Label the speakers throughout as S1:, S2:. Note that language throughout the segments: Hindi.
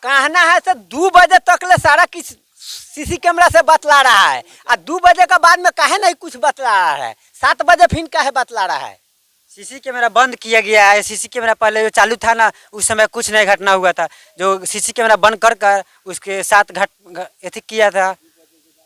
S1: कहना है से 2 बजे तक ले सारा किस सीसी कैमरा से बतला रहा है और 2 बजे के बाद में काहे नहीं कुछ बतला रहा है, 7 बजे फिर काहे बतला रहा है।
S2: सीसी कैमरा बंद किया गया है। सीसी कैमरा पहले जो चालू था ना उस समय कुछ नहीं घटना हुआ था। जो सीसी कैमरा बंद कर कर उसके साथ एथिक किया था,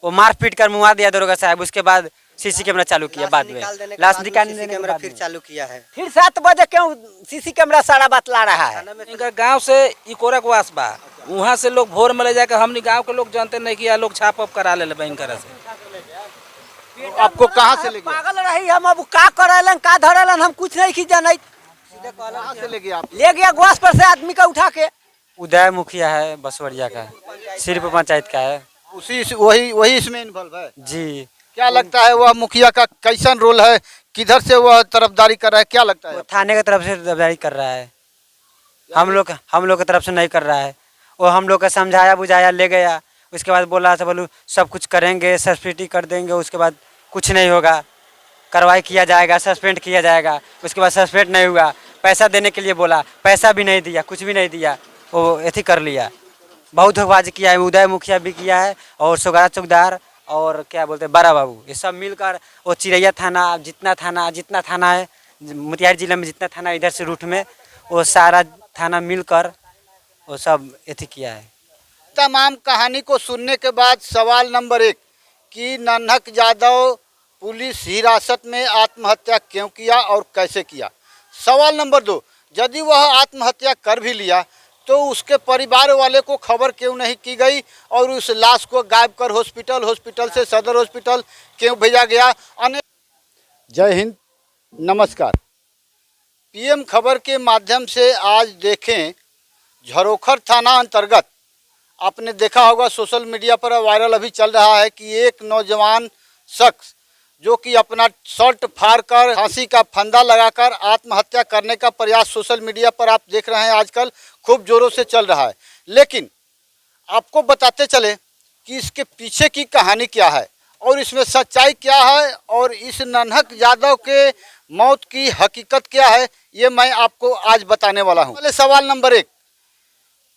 S2: वो मार पीट कर मुआ दिया दरोगा साहब। उसके बाद सीसी कैमरा चालू किया बाद में, लाश निकालने कैमरा
S3: फिर चालू किया है।
S1: फिर 7 बजे क्यों सीसी कैमरा सारा बतला रहा है।
S4: इनका गांव से इकोरा को वास बा, वहाँ से लोग भोर में ले जाकर हमने गांव के लोग जानते नहीं कि लोग छाप वाप करा ले बैंकर से।
S3: आपको कहाँ से ले गया?
S1: पागल रही हम, अब का करलन का धरलन हम कुछ नहीं की जाने।
S3: कहाँ से ले गया आप?
S1: ले गया ग्वास पर से आदमी का उठा के।
S2: उदय मुखिया है बसवरिया का, सिर्फ पंचायत का है।
S3: उसी वही इसमें इन्वॉल्व है
S2: जी।
S3: क्या लगता है वह मुखिया का कैसन रोल है, किधर से वह तरफदारी कर रहा है, क्या लगता है?
S2: थाने की तरफ से तरफदारी कर रहा है, हम लोग की तरफ से नहीं कर रहा है। वो हम लोग का समझाया बुझाया ले गया, उसके बाद बोला था बोलूँ सब कुछ करेंगे, सस्पेंड कर देंगे, उसके बाद कुछ नहीं होगा, कार्रवाई किया जाएगा, सस्पेंड किया जाएगा। उसके बाद सस्पेंड नहीं हुआ, पैसा देने के लिए बोला, पैसा भी नहीं दिया, कुछ भी नहीं दिया, वो ऐसे कर लिया। बहुत धोखेबाजी किया है, उदय मुखिया भी किया है और सोगारा चौकीदार और क्या बोलते हैं बड़ा बाबू, ये सब मिलकर वो चिरैया थाना जितना थाना है मोतिहारी जिले में, जितना थाना इधर से रूट में, वो सारा थाना मिलकर वो सब ऐसे किया है।
S3: तमाम कहानी को सुनने के बाद सवाल नंबर 1 कि नन्हक यादव पुलिस हिरासत में आत्महत्या क्यों किया और कैसे किया। सवाल नंबर 2, यदि वह आत्महत्या कर भी लिया तो उसके परिवार वाले को खबर क्यों नहीं की गई और उस लाश को गायब कर हॉस्पिटल से सदर हॉस्पिटल क्यों भेजा गया। जय हिंद, नमस्कार। पीएम खबर के माध्यम से आज देखें झरोखर थाना अंतर्गत, आपने देखा होगा सोशल मीडिया पर वायरल अभी चल रहा है कि एक नौजवान शख्स जो कि अपना शर्ट फाड़ कर फांसी का फंदा लगाकर आत्महत्या करने का प्रयास सोशल मीडिया पर आप देख रहे हैं आजकल खूब जोरों से चल रहा है। लेकिन आपको बताते चले कि इसके पीछे की कहानी क्या है और इसमें सच्चाई क्या है और इस नन्हक यादव के मौत की हकीकत क्या है, ये मैं आपको आज बताने वाला हूँ। पहले सवाल नंबर 1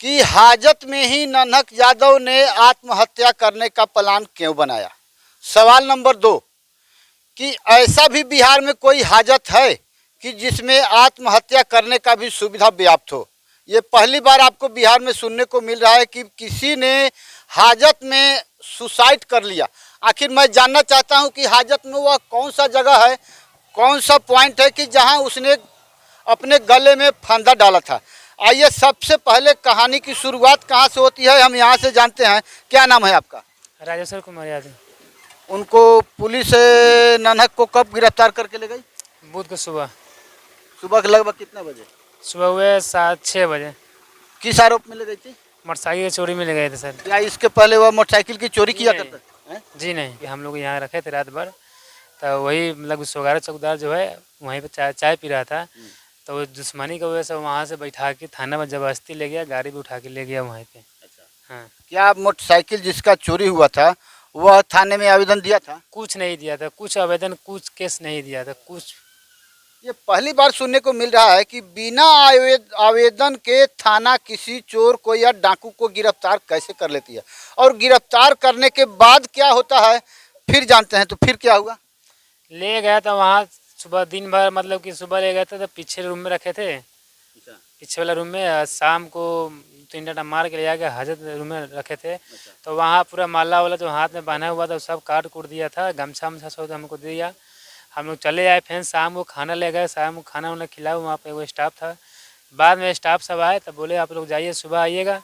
S3: कि हाजत में ही नन्हक यादव ने आत्महत्या करने का प्लान क्यों बनाया। सवाल नंबर 2 कि ऐसा भी बिहार में कोई हाजत है कि जिसमें आत्महत्या करने का भी सुविधा व्याप्त हो। ये पहली बार आपको बिहार में सुनने को मिल रहा है कि किसी ने हाजत में सुसाइड कर लिया। आखिर मैं जानना चाहता हूं कि हाजत में वह कौन सा जगह है, कौन सा पॉइंट है कि जहां उसने अपने गले में फंदा डाला था। आइए सबसे पहले कहानी की शुरुआत कहां से होती है हम यहां से जानते हैं। क्या नाम है आपका?
S5: राजेश्वर कुमार यादव।
S3: उनको पुलिस नन्हक को कब गिरफ्तार करके ले गई?
S5: बुध को सुबह
S3: के लगभग कितने बजे?
S5: सुबह हुए 7-6 बजे।
S3: किस आरोप में ले गई थी?
S5: मोटरसाइकिल चोरी में ले गए थे सर।
S3: या इसके पहले वह मोटरसाइकिल की चोरी किया करता था?
S5: जी नहीं, हम लोग यहाँ रखे थे रात भर, तो वही मतलब सोगारा चौकीदार जो है वहीं पे चाय पी रहा था, तो वो दुश्मनी की वजह से वहाँ से बैठा के थाना में जबरदस्ती ले गया, गाड़ी भी उठा के ले गया वहीं पे। हाँ।
S3: क्या मोटरसाइकिल जिसका चोरी हुआ था वह थाने में आवेदन दिया था?
S5: कुछ नहीं दिया था, कुछ आवेदन कुछ केस नहीं दिया था कुछ।
S3: ये पहली बार सुनने को मिल रहा है कि बिना आवेदन के थाना किसी चोर को या डाकू को गिरफ्तार कैसे कर लेती है और गिरफ्तार करने के बाद क्या होता है फिर जानते हैं। तो फिर क्या हुआ?
S5: ले गया था वहाँ सुबह दिन भर, मतलब कि सुबह ले गए थे तो पीछे रूम में रखे थे, पीछे वाला रूम में, शाम को 3 डंडा मार के ले जाके हाजत रूम में रखे थे। तो वहाँ पूरा माला वाला जो हाथ में बांधा हुआ था सब काट कूट दिया था, गमछा वमछा सब हमको दे दिया। हम लोग चले आए, फिर शाम को खाना ले गए, शाम को खाना उन्हें खिलाया, वहाँ पे वो स्टाफ था। बाद में स्टाफ सब आए तो बोले आप लोग जाइए सुबह आइएगा।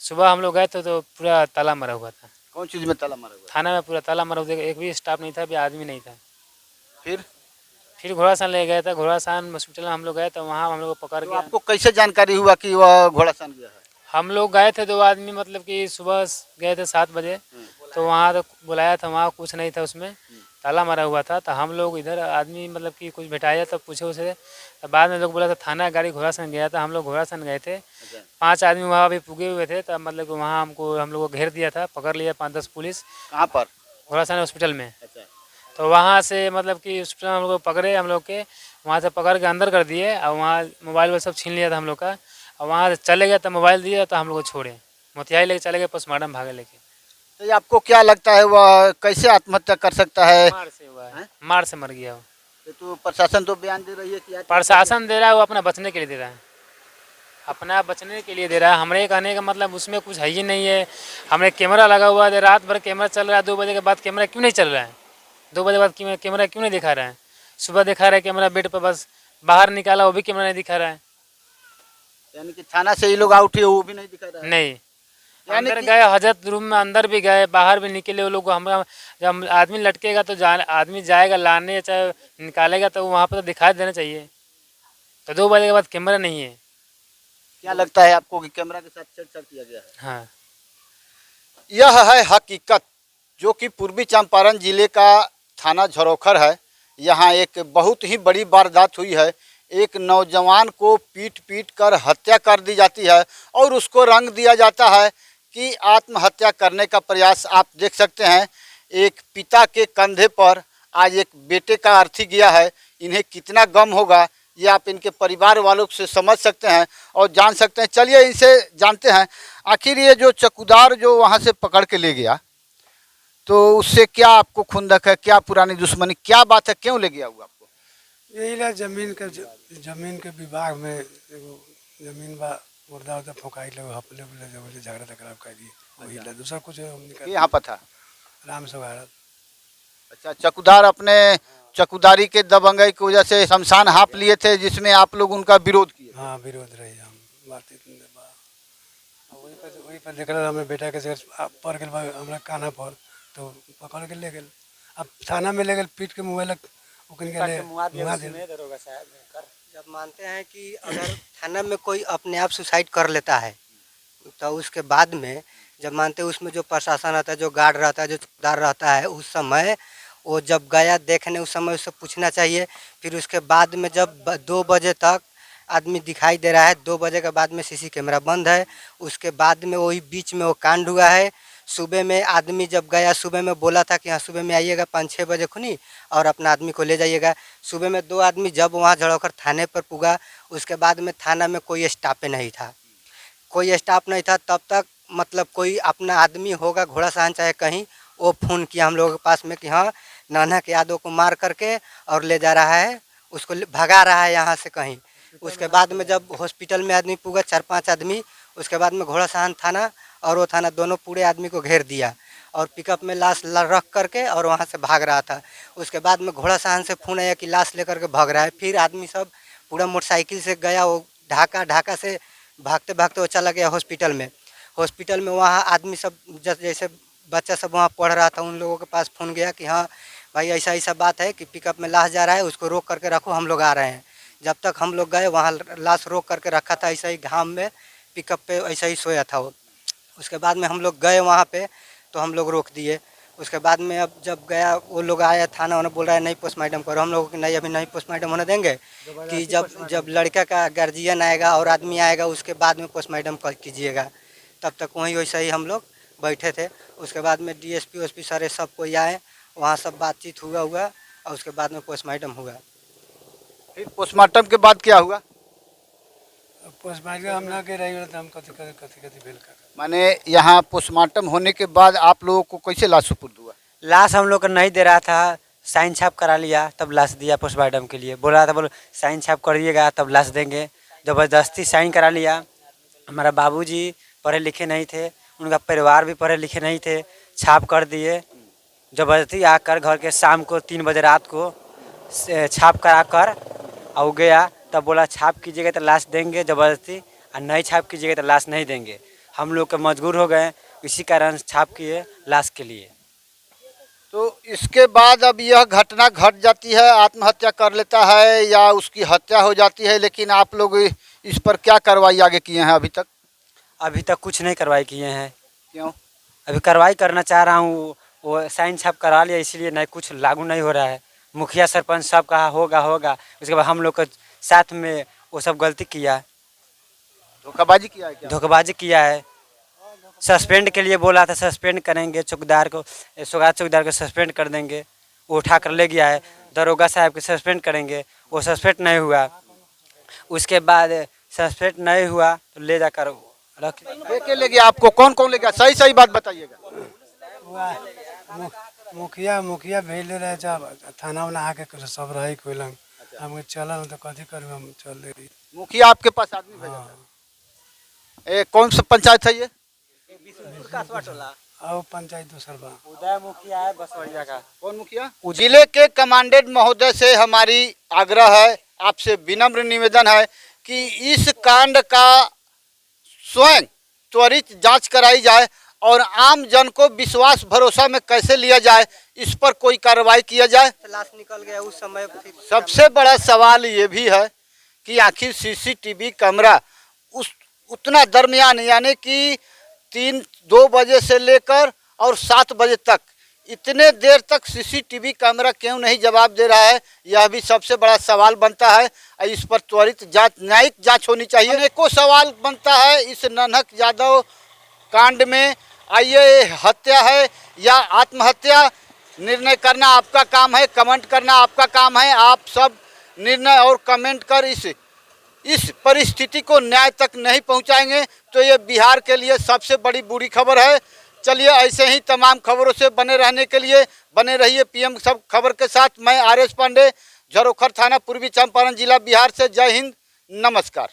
S5: सुबह हम लोग गए तो पूरा ताला मरा हुआ था।
S3: कौन चीज़ में ताला मरा हुआ?
S5: थाना में पूरा ताला मरा हुआ, एक भी स्टाफ नहीं था, भी आदमी नहीं था।
S3: फिर
S5: घोड़ासान ले गए थे, घोड़ासान हॉस्पिटल में हम लोग गए तो वहाँ हम लोग को पकड़ के।
S3: आपको कैसे जानकारी हुआ कि वह घोड़ासान गया है?
S5: हम लोग गए थे 2 आदमी, मतलब कि सुबह गए थे 7 बजे, तो वहाँ तो बुलाया था, वहाँ कुछ नहीं था, उसमें ताला मारा हुआ था। तो हम लोग इधर आदमी मतलब कि कुछ बैठाया तो पूछे उसे, तो बाद में लोग बोला था थाना गाड़ी घोड़ासान गया था। हम लोग घोड़ासान गए थे, 5 आदमी वहाँ भी पुगे हुए थे, तब मतलब वहाँ हम लोग को घेर दिया था, पकड़ लिया 5-10 पुलिस।
S3: कहाँ पर?
S5: घोड़ासान हॉस्पिटल में। तो वहाँ से मतलब कि हॉस्पिटल हम लोग को पकड़े, हम लोग के वहाँ से पकड़ के अंदर कर दिए और वहाँ मोबाइल सब छीन लिया था हम लोग का, और वहाँ से चले गए तो मोबाइल दिया तो हम लोग को छोड़े। मोतिहारी लेके चले गए, पोस्टमार्टम भागे लेके।
S3: तो ये आपको क्या लगता है वह कैसे आत्महत्या कर सकता है?
S5: मार से हुआ है, मार से मर गया वो।
S3: तो प्रशासन तो बयान दे रही है कि
S5: प्रशासन दे रहा है, वो अपना बचने के लिए दे रहा है, अपना बचने के लिए दे रहा है। हमारे कहने का मतलब उसमें कुछ है ही नहीं है। हमें कैमरा लगा हुआ है, रात भर कैमरा चल रहा है, 2 बजे के बाद कैमरा क्यों नहीं चल रहा है? 2 बजे बाद कैमरा क्यों नहीं दिखा रहा है? सुबह दिखा रहा है कैमरा बेड पर, बस बाहर निकाला वो भी कैमरा नहीं दिखा रहा है।
S3: यानी कि थाना से ये लोग आउट हुए वो भी नहीं दिखा रहा है?
S5: नहीं,
S3: यानी
S5: अंदर
S3: कि-
S5: गए हजरत रूम में, अंदर भी गए, बाहर भी निकले वो लोग। हम जब आदमी लटकेगा तो आदमी जाएगा लाने, चाहे निकालेगा तो वहाँ पर तो दिखाई देना चाहिए। तो 2 बजे के बाद कैमरा नहीं है।
S3: क्या लगता है आपको कि कैमरा के साथ छेड़छाड़ किया गया है?
S5: हाँ,
S3: यह है हकीकत, जो कि पूर्वी चंपारण जिले का थाना झरोखर है। यहाँ एक बहुत ही बड़ी वारदात हुई है। एक नौजवान को पीट पीट कर हत्या कर दी जाती है और उसको रंग दिया जाता है कि आत्महत्या करने का प्रयास। आप देख सकते हैं एक पिता के कंधे पर आज एक बेटे का अर्थी गया है। इन्हें कितना गम होगा ये आप इनके परिवार वालों से समझ सकते हैं और जान सकते हैं। चलिए इनसे जानते हैं आखिर ये जो चकुदार जो वहाँ से पकड़ के ले गया तो उससे क्या आपको खुंदक है, क्या पुरानी दुश्मनी, क्या बात है, क्यों ले गया हुआ आपको?
S6: यही ला जमीन के विभाग में एगो जमीन बा मुर्दा उर्दा फौकाई लोग हपले उपले जो बोले झगड़ा तकरार कर दिए वही ला, दूसरा कुछ हमने
S3: ये यहाँ पर था।
S6: राम सवारत।
S3: अच्छा, चकुदार अपने चकुदारी के दबंगई की वजह से शमशान हाँप लिए थे जिसमें आप लोग उनका विरोध किए।
S6: हाँ विरोध रही हम बात वही पर देख रहे हमें बेटा के पड़ गए हमारा काना पर तो पकड़ के ले गए। अब थाना में ले गए पीट के मोबाइल
S7: जब मानते हैं कि अगर थाना में कोई अपने आप सुसाइड कर लेता है तो उसके बाद में जब मानते हैं उसमें जो प्रशासन रहता है, जो गार्ड रहता है, जो चौकीदार रहता है, उस समय वो जब गया देखने उस समय उससे पूछना चाहिए। फिर उसके बाद में जब 2 बजे तक आदमी दिखाई दे रहा है, 2 बजे के बाद में सीसी कैमरा बंद है, उसके बाद में वही बीच में वो कांड हुआ है। सुबह में आदमी जब गया, सुबह में बोला था कि हाँ सुबह में आइएगा 5-6 बजे खुनी और अपना आदमी को ले जाइएगा। सुबह में 2 आदमी जब वहाँ झड़ोखर थाने पर पुगा, उसके बाद में थाना में कोई स्टाफ नहीं था, कोई स्टाफ नहीं था। तब तक मतलब कोई अपना आदमी होगा घोड़ा सहन चाहे कहीं, वो फ़ोन किया हम लोगों के पास में कि हाँ नानक यादव को मार करके और ले जा रहा है, उसको भगा रहा है यहाँ से कहीं। उसके बाद में जब हॉस्पिटल में आदमी पुगा 4-5 आदमी, उसके बाद में घोड़ा सहन थाना और वो थाना दोनों पूरे आदमी को घेर दिया और पिकअप में लाश रख करके और वहाँ से भाग रहा था। उसके बाद में घोड़ा सहन से फ़ोन आया कि लाश लेकर के भाग रहा है। फिर आदमी सब पूरा मोटरसाइकिल से गया, वो ढाका से भागते भागते वो चला गया हॉस्पिटल में। हॉस्पिटल में वहाँ आदमी सब जैसे बच्चा सब वहाँ पढ़ रहा था, उन लोगों के पास फ़ोन गया कि हाँ भाई ऐसा ऐसा बात है कि पिकअप में लाश जा रहा है, उसको रोक करके रखो, हम लोग आ रहे हैं। जब तक हम लोग गए वहाँ लाश रोक करके रखा था, ऐसा ही घाम में पिकअप पे ऐसा ही सोया था वो। उसके बाद में हम लोग गए वहाँ पे तो हम लोग रोक दिए। उसके बाद में अब जब गया वो लोग आया थाना, उन्हें बोल रहा है नहीं पोस्टमार्टम करो। हम लोग नहीं अभी नहीं पोस्टमार्टम होने देंगे कि जब लड़का का गार्जियन आएगा और आदमी आएगा उसके बाद में पोस्टमार्टम कीजिएगा। तब तक वहीं वैसे ही हम लोग बैठे थे। उसके बाद में DSP OSP सारे सब कोई आए, वहाँ सब बातचीत हुआ और उसके बाद में पोस्टमार्टम हुआ।
S3: फिर पोस्टमार्टम के बाद क्या हुआ?
S6: पोस्टमार्टम हम ना के रही तो हम कथी भेल कर
S3: माने यहाँ पोस्टमार्टम होने के बाद आप लोगों को कैसे लाश सुपुर्द हुआ?
S2: लाश हम लोग को नहीं दे रहा था, साइन छाप करा लिया तब लाश दिया पोस्टमार्टम के लिए। बोल रहा था बोलो साइन छाप करिएगा तब लाश देंगे, ज़बरदस्ती साइन करा लिया। हमारा बाबूजी पढ़े लिखे नहीं थे, उनका परिवार भी पढ़े लिखे नहीं थे, छाप कर दिए। ज़बरदस्ती आकर घर के शाम को 3 बजे रात को छाप करा कर और गया, तब बोला छाप कीजिएगा तो लाश देंगे ज़बरदस्ती, और नहीं छाप कीजिएगा तो लाश नहीं देंगे। हम लोग के मजबूर हो गए, इसी कारण छाप किए लाश के लिए।
S3: तो इसके बाद अब यह घटना घट जाती है, आत्महत्या कर लेता है या उसकी हत्या हो जाती है, लेकिन आप लोग इस पर क्या कार्रवाई आगे किए हैं अभी तक?
S2: अभी तक कुछ नहीं कार्रवाई किए हैं।
S3: क्यों?
S2: अभी कार्रवाई करना चाह रहा हूँ, वो साइन छाप करा लिया इसलिए नहीं, कुछ लागू नहीं हो रहा है। मुखिया सरपंच सब कहा होगा, उसके बाद हम लोग के साथ में वो सब गलती किया,
S3: धोखाबाजी किया है क्या?
S2: धोखेबाजी किया है। सस्पेंड के लिए बोला था, सस्पेंड करेंगे चौकीदार को, चौकीदार को सस्पेंड कर देंगे, वो उठा कर ले गया है। दरोगा साहब को सस्पेंड करेंगे, वो सस्पेंड नहीं हुआ। उसके बाद सस्पेंड नहीं हुआ तो ले जाकर रख
S3: के ले गया आपको? कौन कौन ले गया? सही सही बात बताइएगा।
S6: मुखिया भेज ले रहे थाना वाला आके सब रही कोई लंग हम चल तो कथी करब, हम चल ले रही।
S3: मुखिया आपके पास आदमी भेजा था? कौन सा पंचायत है ये?
S6: और पंचायत दूसर बा।
S2: उदय मुखिया है बसवड़िया का।
S3: कौन मुखिया? जिले के कमांडेंट महोदय से हमारी आग्रह है, आपसे विनम्र निवेदन है कि इस कांड का स्वयं त्वरित जांच कराई जाए और आम जन को विश्वास भरोसा में कैसे लिया जाए, इस पर कोई कार्रवाई किया जाए।
S7: लाश निकल गया उस समय फिर
S3: सबसे बड़ा सवाल ये भी है कि आखिर सीसीटीवी कैमरा उतना दरमियान यानी कि 2 बजे से लेकर और 7 बजे तक इतने देर तक सीसीटीवी कैमरा क्यों नहीं जवाब दे रहा है, यह भी सबसे बड़ा सवाल बनता है। इस पर त्वरित जांच, न्यायिक जांच होनी चाहिए। अनेकों सवाल बनता है इस नन्हक यादव कांड में। आइए, हत्या है या आत्महत्या, निर्णय करना आपका काम है, कमेंट करना आपका काम है। आप सब निर्णय और कमेंट कर इस परिस्थिति को न्याय तक नहीं पहुंचाएंगे तो ये बिहार के लिए सबसे बड़ी बुरी खबर है। चलिए, ऐसे ही तमाम खबरों से बने रहने के लिए बने रहिए PM सब खबर के साथ। मैं RS पांडे, झरोखर थाना, पूर्वी चंपारण जिला, बिहार से। जय हिंद, नमस्कार।